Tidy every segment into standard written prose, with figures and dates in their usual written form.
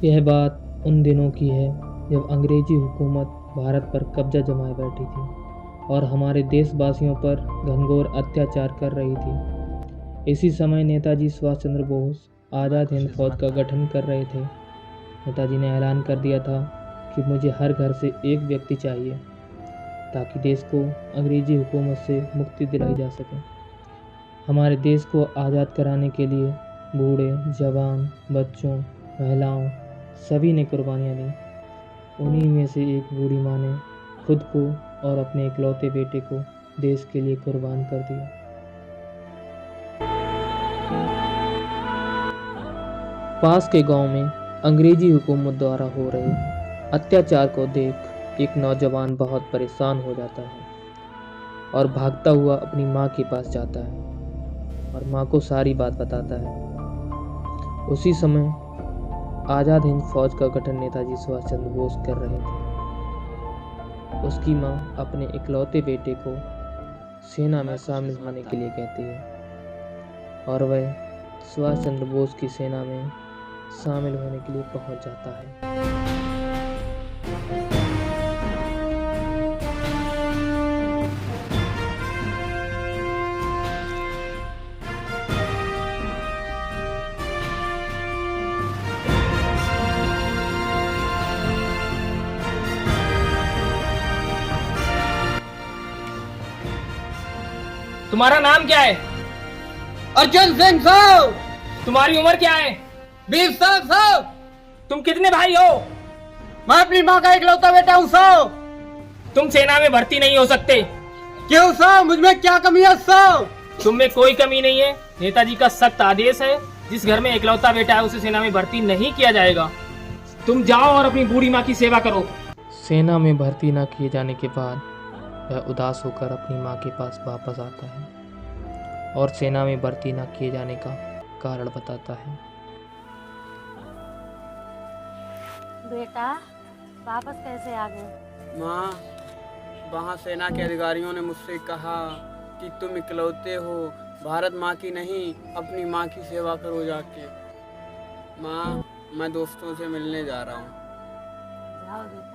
यह बात उन दिनों की है जब अंग्रेजी हुकूमत भारत पर कब्जा जमाए बैठी थी और हमारे देशवासियों पर घनघोर अत्याचार कर रही थी। इसी समय नेताजी सुभाष चंद्र बोस आज़ाद हिंद फौज का गठन कर रहे थे। नेताजी ने ऐलान कर दिया था कि मुझे हर घर से एक व्यक्ति चाहिए ताकि देश को अंग्रेजी हुकूमत से मुक्ति दिलाई जा सके। हमारे देश को आज़ाद कराने के लिए बूढ़े, जवान, बच्चों, महिलाओं सभी ने कुर्बानियाँ दी। उन्हीं में से एक बूढ़ी माँ ने खुद को और अपने इकलौते बेटे को देश के लिए कुर्बान कर दिया। पास के गांव में अंग्रेजी हुकूमत द्वारा हो रहे अत्याचार को देख एक नौजवान बहुत परेशान हो जाता है और भागता हुआ अपनी माँ के पास जाता है और माँ को सारी बात बताता है। उसी समय आज़ाद हिंद फौज का गठन नेताजी सुभाष चंद्र बोस कर रहे थे। उसकी माँ अपने इकलौते बेटे को सेना में शामिल होने के लिए कहती है और वह सुभाष चंद्र बोस की सेना में शामिल होने के लिए पहुंच जाता है। तुम्हारा नाम क्या है? अर्जुन सिंह साहब। तुम्हारी उम्र क्या है? 20 साल साहब। तुम कितने भाई हो? मैं अपनी माँ का इकलौता बेटा हूँ साहब। तुम सेना में भर्ती नहीं हो सकते। क्यों साहब, मुझमें क्या कमी है साहब? तुम में कोई कमी नहीं है। नेताजी का सख्त आदेश है, जिस घर में इकलौता बेटा है उसे सेना में भर्ती नहीं किया जाएगा। तुम जाओ और अपनी बूढ़ी माँ की सेवा करो। सेना में भर्ती न किए जाने के बाद वह उदास होकर अपनी माँ के पास वापस आता है और सेना में भर्ती न किए जाने का कारण बताता है। बेटा, वापस कैसे आ गए? माँ, वहाँ सेना के अधिकारियों ने मुझसे कहा कि तुम इकलौते हो, भारत माँ की नहीं अपनी माँ की सेवा करो जाके। माँ, मैं दोस्तों से मिलने जा रहा हूँ। जाओ बेटा।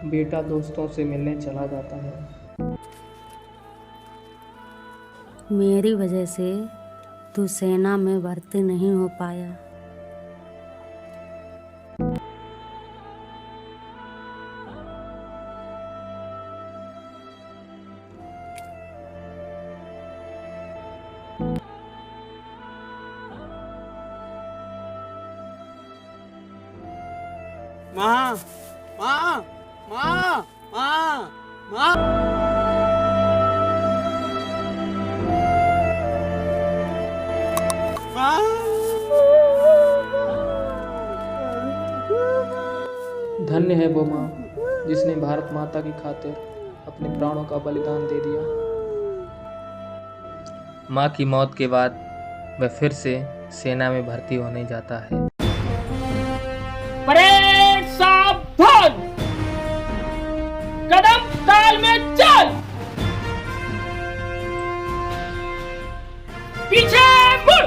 बेटा दोस्तों से मिलने चला जाता है। मेरी वजह से तू सेना में भर्ती नहीं हो पाया। माँ, माँ, माँ, माँ, माँ। धन्य है वो माँ जिसने भारत माता की खातिर अपने प्राणों का बलिदान दे दिया। माँ की मौत के बाद वह फिर से सेना में भर्ती होने जाता है। परेड सावधान, कदम ताल में चल, पीछे मुड़,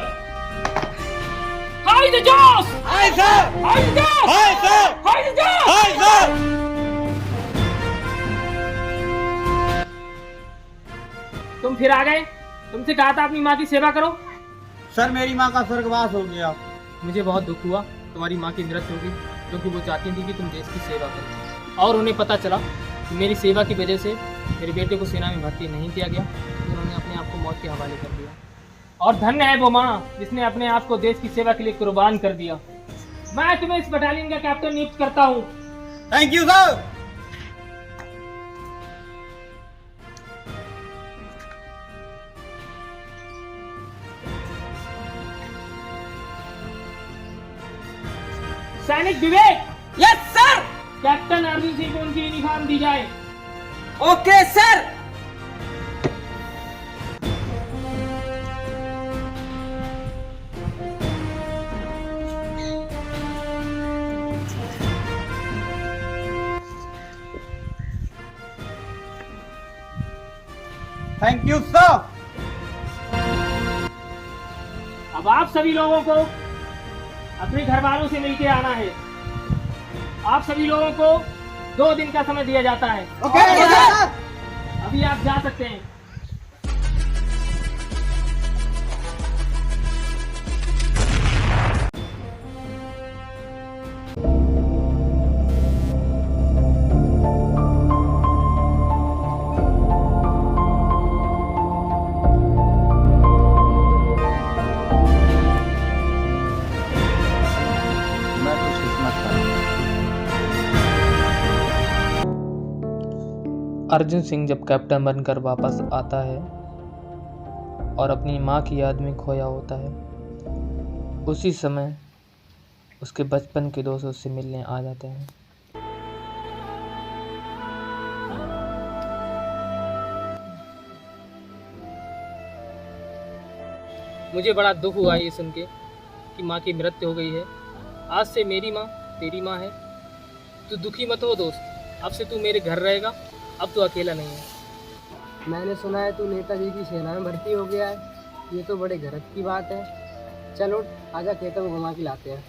हाय द जोश, हाय सर, हाय द जोश, हाय सर, हाय द जोश, हाय सर। तुम फिर आ गए। तुमसे कहा था अपनी माँ की सेवा करो। सर, मेरी माँ का स्वर्गवास हो गया। मुझे बहुत दुख हुआ तुम्हारी माँ की मृत्यु होगी, क्योंकि वो चाहती थी कि तुम देश की सेवा करो, और उन्हें पता चला कि मेरी सेवा की वजह से मेरे बेटे को सेना में भर्ती नहीं किया गया, तो उन्होंने अपने आप को मौत के हवाले कर दिया। और धन्य है वो माँ जिसने अपने आप को देश की सेवा के लिए कुर्बान कर दिया। मैं तुम्हें इस बटालियन का कैप्टन नियुक्त करता हूँ। Thank you sir. सैनिक Vivek, yes sir. Captain Arjun Singh को उनकी यूनिफॉर्म दी जाए। Okay sir. Thank you sir. अब आप सभी लोगों को अपने घर वालों से मिलके आना है। आप सभी लोगों को 2 दिन का समय दिया जाता है। अभी आप जा सकते हैं। मैं खुशकिस्मत था। अर्जुन सिंह जब कैप्टन बनकर वापस आता है और अपनी माँ की याद में खोया होता है, उसी समय उसके बचपन के दोस्त उससे मिलने आ जाते हैं। मुझे बड़ा दुख हुआ ये सुन के कि माँ की मृत्यु हो गई है। आज से मेरी माँ तेरी माँ है। तू दुखी मत हो दोस्त, अब से तू मेरे घर रहेगा। अब तू अकेला नहीं है। मैंने सुना है तू नेताजी की सेना में भर्ती हो गया है। ये तो बड़े गर्व की बात है। चलो आजा खेतों में घुमा के लाते हैं।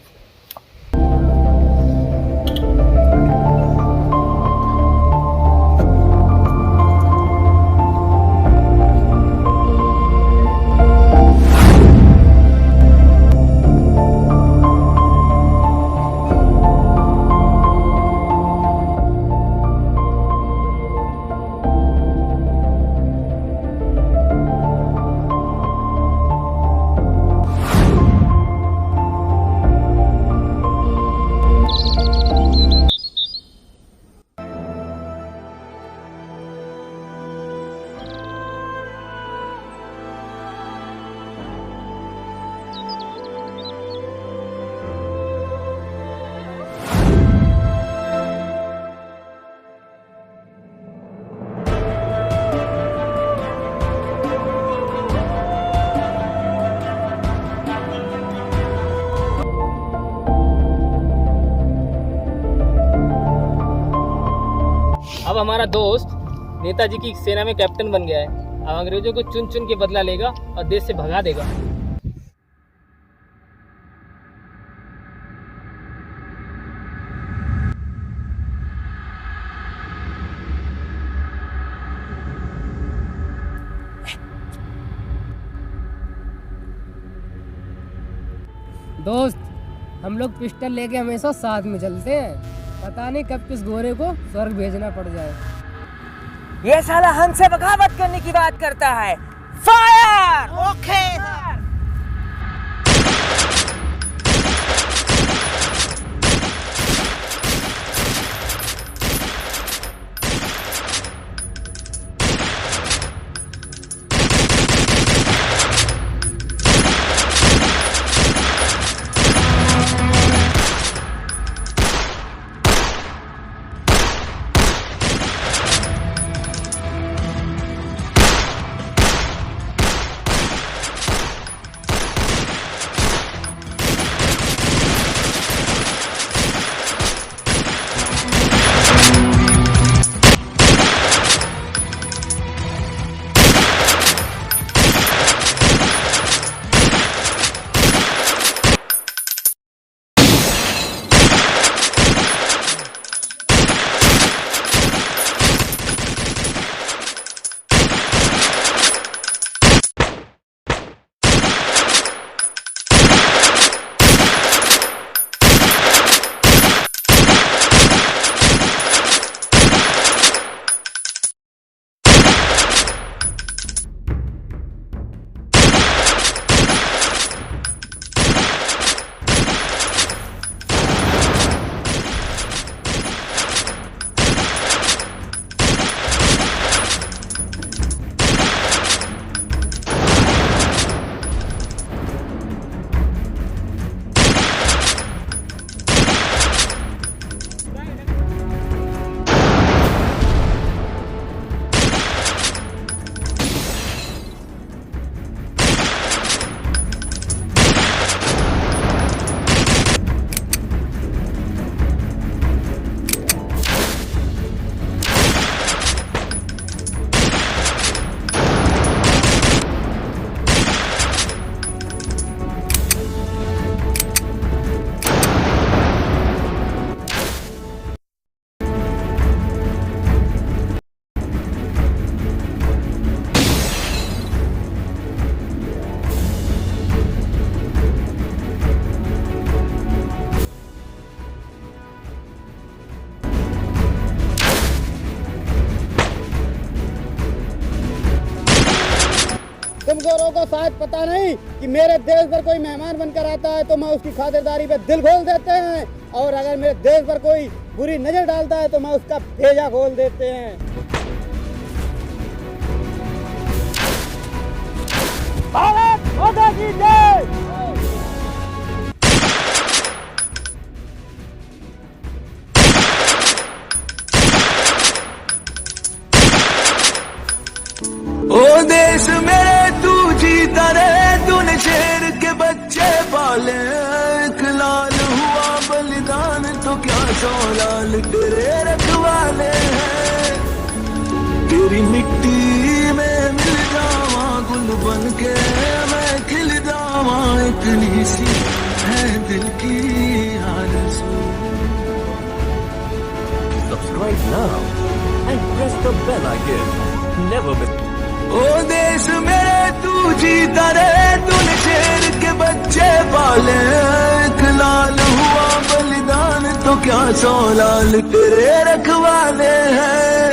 अब हमारा दोस्त नेताजी की सेना में कैप्टन बन गया है। अब अंग्रेजों को चुन चुन के बदला लेगा और देश से भगा देगा। दोस्त, हम लोग पिस्टल लेके हमेशा साथ में चलते हैं। पता नहीं कब किस गोरे को स्वर्ग भेजना पड़ जाए। ये साला हमसे बगावत करने की बात करता है। फायर! ओके। तुम गोरों को शायद पता नहीं कि मेरे देश पर कोई मेहमान बनकर आता है तो मैं उसकी खातिरदारी पे दिल खोल देते हैं, और अगर मेरे देश पर कोई बुरी नजर डालता है तो मैं उसका भेजा खोल देते हैं। भारत माता की जय। ओ देश मेरे तू जीता रहे, तूने शेर के बच्चे पाले, एक लाल हुआ बलिदान तो क्या 100 लाल तेरे रखवाले हैं। तेरी मिट्टी में मिल जावा गुल बन के मैं खिल जावा, इतनी सी है दिल की आरज़ू। Subscribe now and press the bell icon. Never miss. ओ देश मेरे तू जीता रहे, तूने शेर के बच्चे पाले, एक लाल हुआ बलिदान तो क्या 100 लाल तेरे रखवाले हैं।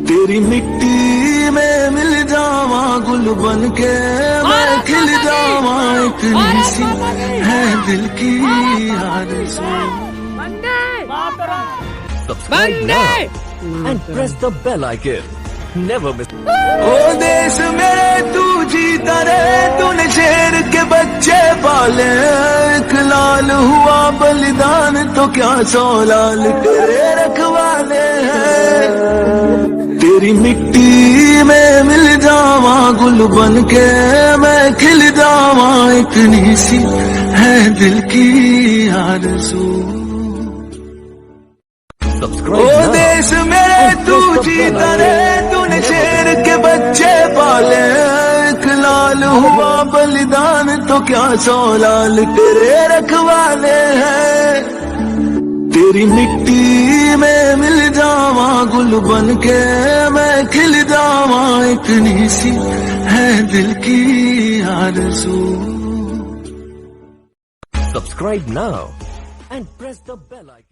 तेरी मिट्टी में मिल जावा गुल बन के मैं खिल जावा, इतनी सी है दिल की आरज़ू। Subscribe now and press the bell icon. Never miss. ओ देश मेरे तू जीता रहे, तूने शेर के बच्चे पाले, एक लाल हुआ बलिदान तो क्या 100 लाल तेरे रखवाले हैं। तेरी मिट्टी में मिल जावा गुल बन के मैं खिल जावा, इतनी सी है दिल की आरज़ू। Subscribe ओ now. देश मेरे तू जीता रहे, तूने शेर के बच्चे पाले, एक लाल हुआ बलिदान तो क्या 100 लाल तेरे रखवाले हैं। तेरी मिट्टी में मिल जावा गुल बन के मैं खिल जावा, इतनी सी है दिल की आरज़ू। Subscribe now and press the bell icon.